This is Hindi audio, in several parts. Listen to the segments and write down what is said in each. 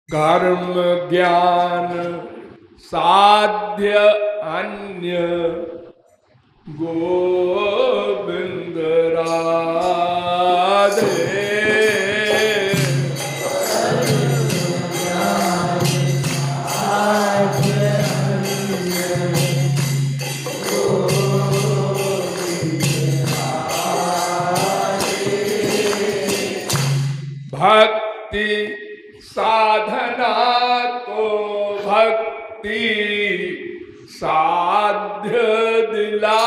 कर्म ज्ञान साध्य अन्य गोविंद राधे। भक्ति साधना तो भक्ति साध्य दिला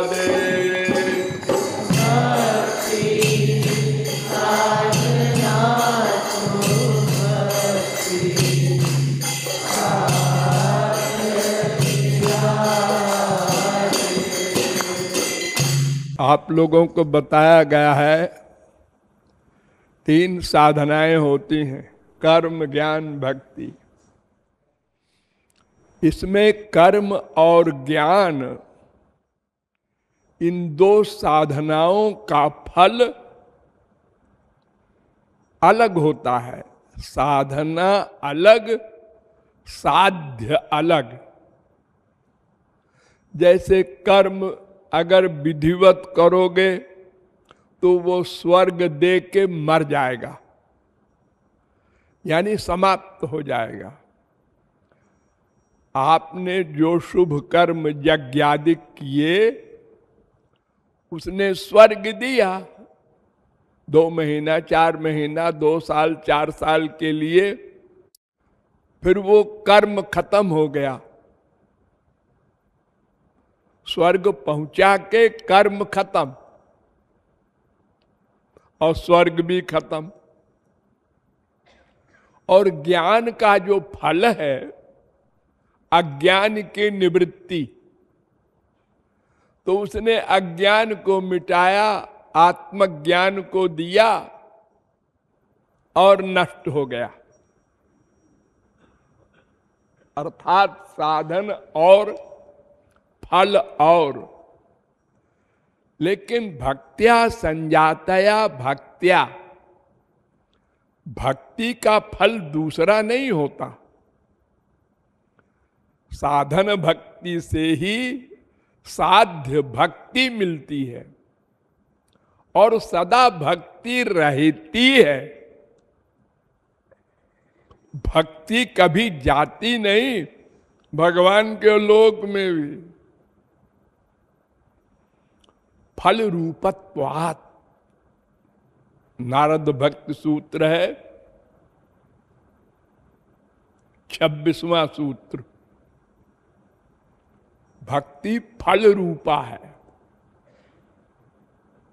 दे। भक्ति साधना तो भक्ति साध्य दिला दे। आप लोगों को बताया गया है 3 साधनाएं होती हैं, कर्म ज्ञान भक्ति। इसमें कर्म और ज्ञान, इन 2 साधनाओं का फल अलग होता है। साधना अलग, साध्य अलग। जैसे कर्म अगर विधिवत करोगे तो वो स्वर्ग दे के मर जाएगा, यानी समाप्त हो जाएगा। आपने जो शुभ कर्म यज्ञादि किए उसने स्वर्ग दिया, 2 महीना 4 महीना 2 साल 4 साल के लिए, फिर वो कर्म खत्म हो गया। स्वर्ग पहुंचा के कर्म खत्म और स्वर्ग भी खत्म। और ज्ञान का जो फल है, अज्ञान की निवृत्ति, तो उसने अज्ञान को मिटाया, आत्मज्ञान को दिया और नष्ट हो गया। अर्थात साधन और फल और। लेकिन भक्त्या संजातया भक्त्या, भक्ति का फल दूसरा नहीं होता। साधन भक्ति से ही साध्य भक्ति मिलती है और सदा भक्ति रहती है। भक्ति कभी जाती नहीं, भगवान के लोक में भी। फल रूपत्वात्, नारद भक्त सूत्र है, 26वां सूत्र। भक्ति फल रूपा है।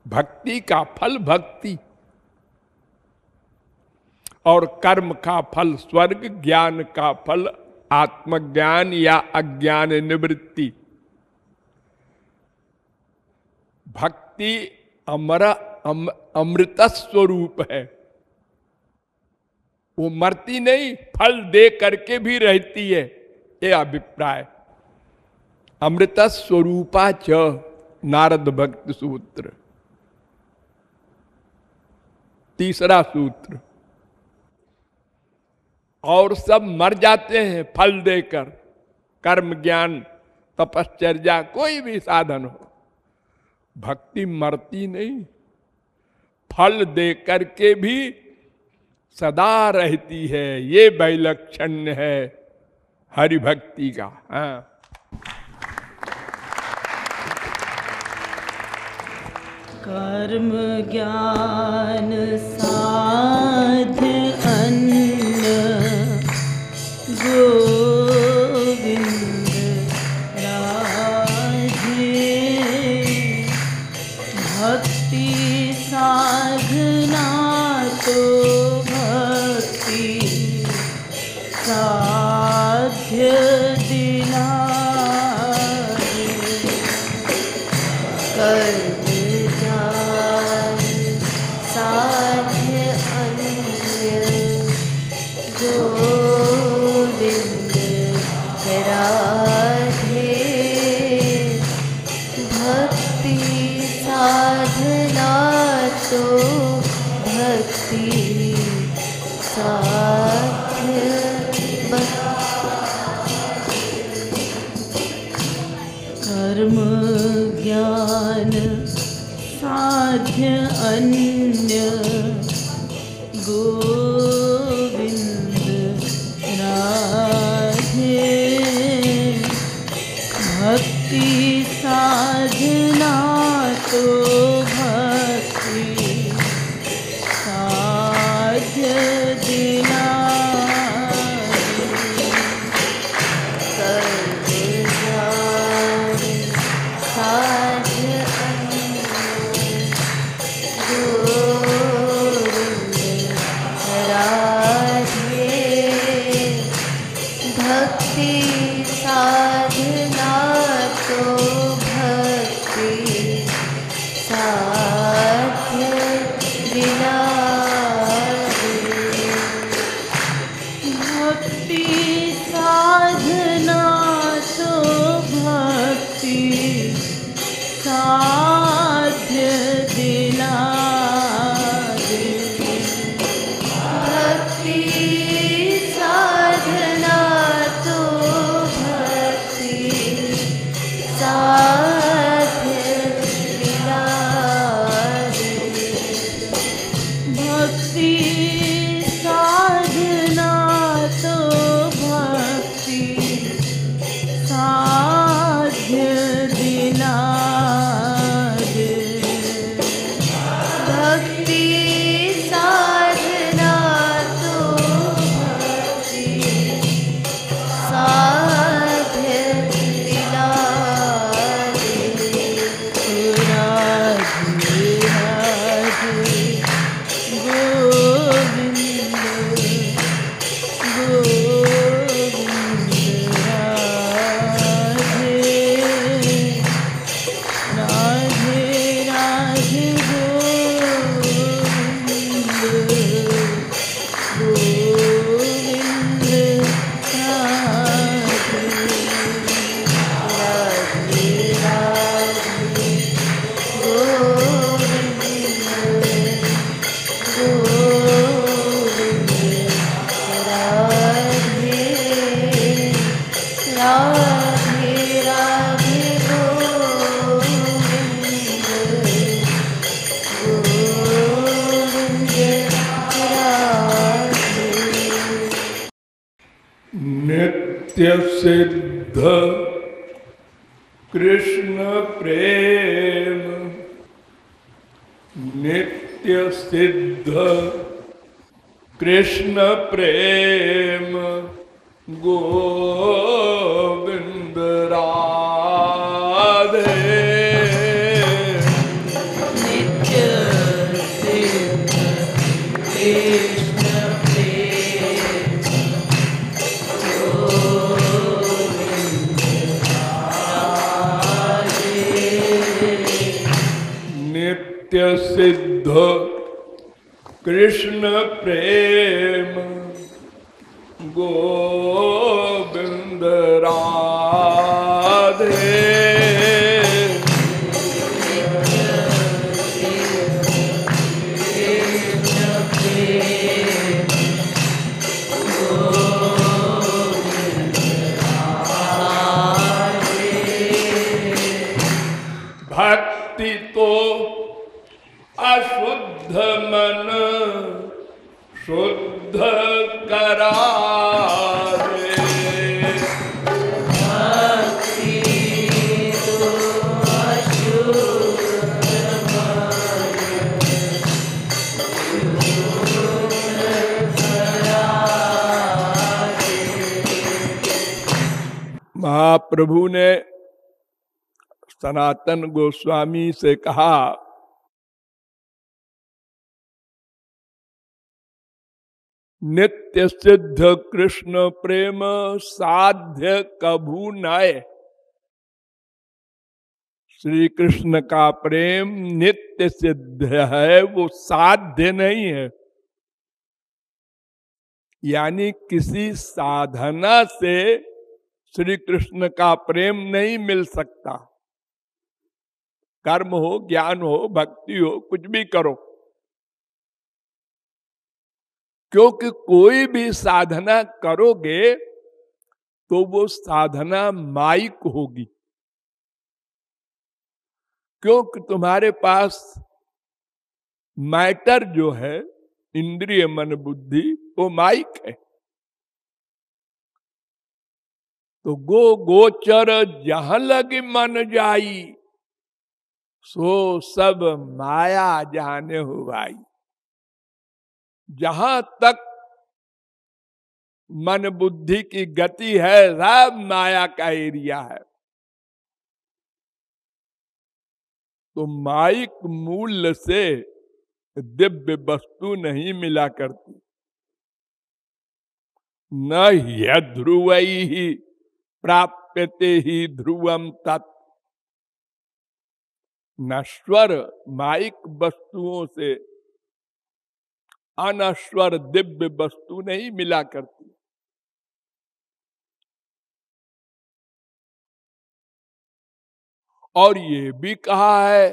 भक्ति का फल भक्ति और कर्म का फल स्वर्ग, ज्ञान का फल आत्मज्ञान या अज्ञान निवृत्ति। भक्ति अमृत स्वरूप है, वो मरती नहीं, फल दे करके भी रहती है, ये अभिप्राय। अमृत स्वरूपा च, नारद भक्त सूत्र, 3रा सूत्र। और सब मर जाते हैं फल देकर, कर्म ज्ञान तपश्चर्या कोई भी साधन हो। भक्ति मरती नहीं, फल दे करके भी सदा रहती है। ये वैलक्षण है हरि भक्ति का। हाँ। कर्म ज्ञान साध्य अन्य गोविंद राधे। भक्ति साधना तो भक्ति साध्य दिला दे। कर्म ज्ञान साध्य अन्य गोविंद राधे। भक्ति साधना तो भक्ति साध्य कर्म ज्ञान साध्य अन्य गोविंद राधे भक्ति साधना तो भक्ति साध्य दिला साधना तो भक्ति साध्य दिला भक्ति साधना तो भक्ति साध्य दिला भक्ति साधना तो भक्ति साध्य दिला भक्ति साधना तो भक्ति साध्य दिला भक्ति साधना तो भक्ति साध्य दिला राधे राधे गोविंद गोविंद राधे राधे राधे गोविंद राधे राधे नित्य सिद्ध कृष्ण प्रेम नित्य सिद्ध कृष्ण प्रेम गोविंद राधे नित्य सिद्ध कृष्ण प्रेम नित्य सिद्ध कृष्ण प्रेम गोविंद राधे भक्ति तो अशुद्ध मन शुद्ध करा दे भक्ति तो अशुद्ध महाप्रभु ने सनातन गोस्वामी से कहा, नित्य सिद्ध कृष्ण प्रेम साध्य कभू नाय। श्री कृष्ण का प्रेम नित्य सिद्ध है, वो साध्य नहीं है। यानी किसी साधना से श्री कृष्ण का प्रेम नहीं मिल सकता। कर्म हो, ज्ञान हो, भक्ति हो, कुछ भी करो, क्योंकि कोई भी साधना करोगे तो वो साधना माइक होगी, क्योंकि तुम्हारे पास मैटर जो है, इंद्रिय मन बुद्धि, वो माइक है। तो गोचर जहां लगी मन जाई, सो सब माया जाने हो भाई। जहां तक मन बुद्धि की गति है, सब माया का एरिया है। तो माइक मूल्य से दिव्य वस्तु नहीं मिला करती। न ध्रुव ही प्राप्यते ही ध्रुवम तत्। नश्वर माइक वस्तुओं से अनश्वर दिव्य वस्तु नहीं मिला करती। और ये भी कहा है,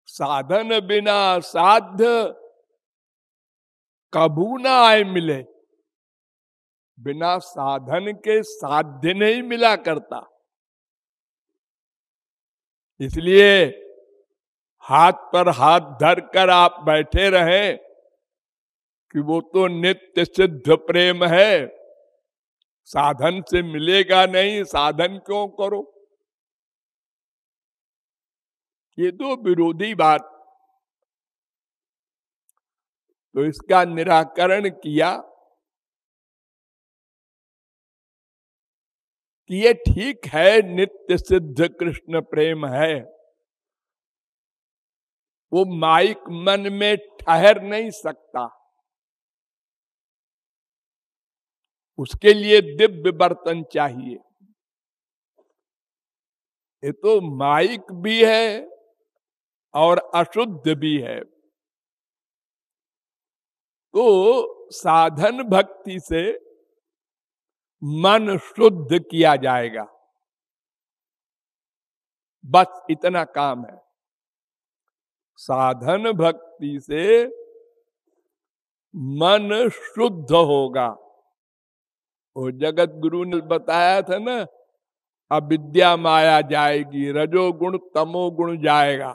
साधन बिना साध्य कभू ना आए मिले। बिना साधन के साध्य नहीं मिला करता। इसलिए हाथ पर हाथ धरकर आप बैठे रहें कि वो तो नित्य सिद्ध प्रेम है, साधन से मिलेगा नहीं, साधन क्यों करो। ये तो विरोधी बात। तो इसका निराकरण किया कि ये ठीक है, नित्य सिद्ध कृष्ण प्रेम है, वो माइक मन में ठहर नहीं सकता। उसके लिए दिव्य बर्तन चाहिए। ये तो माइक भी है और अशुद्ध भी है। तो साधन भक्ति से मन शुद्ध किया जाएगा, बस इतना काम है। साधन भक्ति से मन शुद्ध होगा। वो जगत गुरु ने बताया था ना, अविद्या माया जाएगी, रजोगुण तमोगुण जाएगा।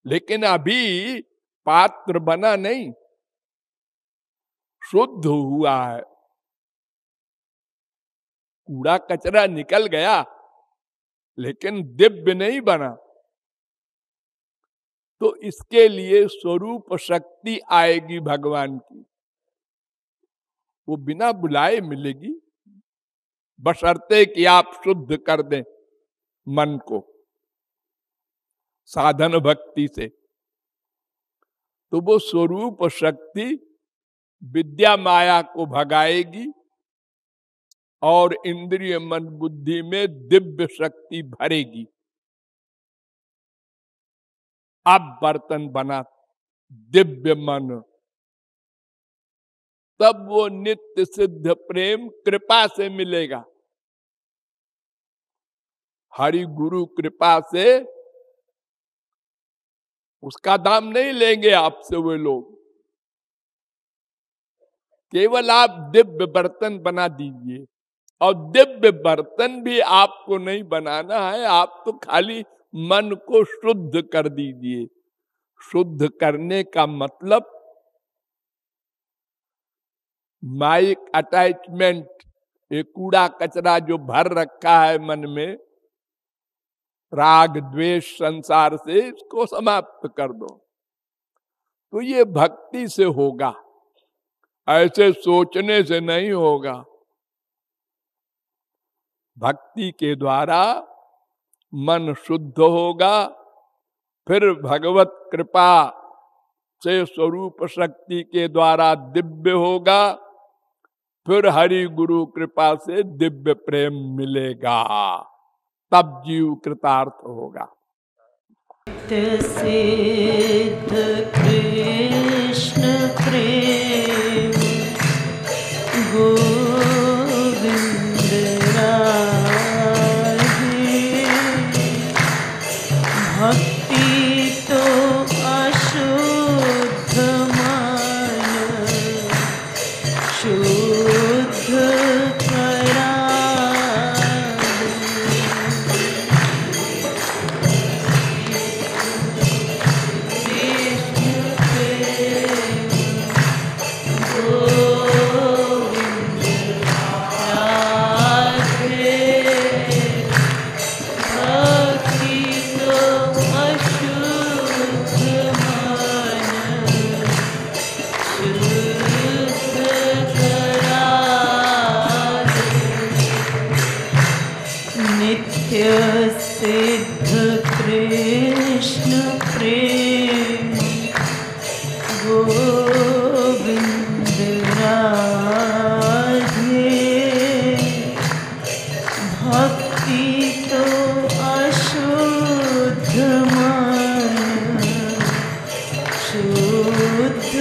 लेकिन अभी पात्र बना नहीं, शुद्ध हुआ है, कूड़ा कचरा निकल गया, लेकिन दिव्य नहीं बना। तो इसके लिए स्वरूप शक्ति आएगी भगवान की, वो बिना बुलाए मिलेगी, बशर्ते कि आप शुद्ध कर दें मन को साधन भक्ति से। तो वो स्वरूप शक्ति विद्या माया को भगाएगी और इंद्रिय मन बुद्धि में दिव्य शक्ति भरेगी। अब बर्तन बना दिव्य मन, तब वो नित्य सिद्ध प्रेम कृपा से मिलेगा। हरि गुरु कृपा से उसका दाम नहीं लेंगे आपसे वे लोग। केवल आप दिव्य बर्तन बना दीजिए। और दिव्य बर्तन भी आपको नहीं बनाना है, आप तो खाली मन को शुद्ध कर दीजिए। शुद्ध करने का मतलब माइक अटैचमेंट, ये कूड़ा कचरा जो भर रखा है मन में, राग द्वेष संसार से, इसको समाप्त कर दो। तो ये भक्ति से होगा, ऐसे सोचने से नहीं होगा। भक्ति के द्वारा मन शुद्ध होगा, फिर भगवत कृपा से स्वरूप शक्ति के द्वारा दिव्य होगा, फिर हरि गुरु कृपा से दिव्य प्रेम मिलेगा, तब जीव कृतार्थ होगा। सिद्ध कृष्ण प्रेम गोविंद राधे, भक्ति तो गोविंद राधे। भक्ति तो अशुद्ध माया, शुद्ध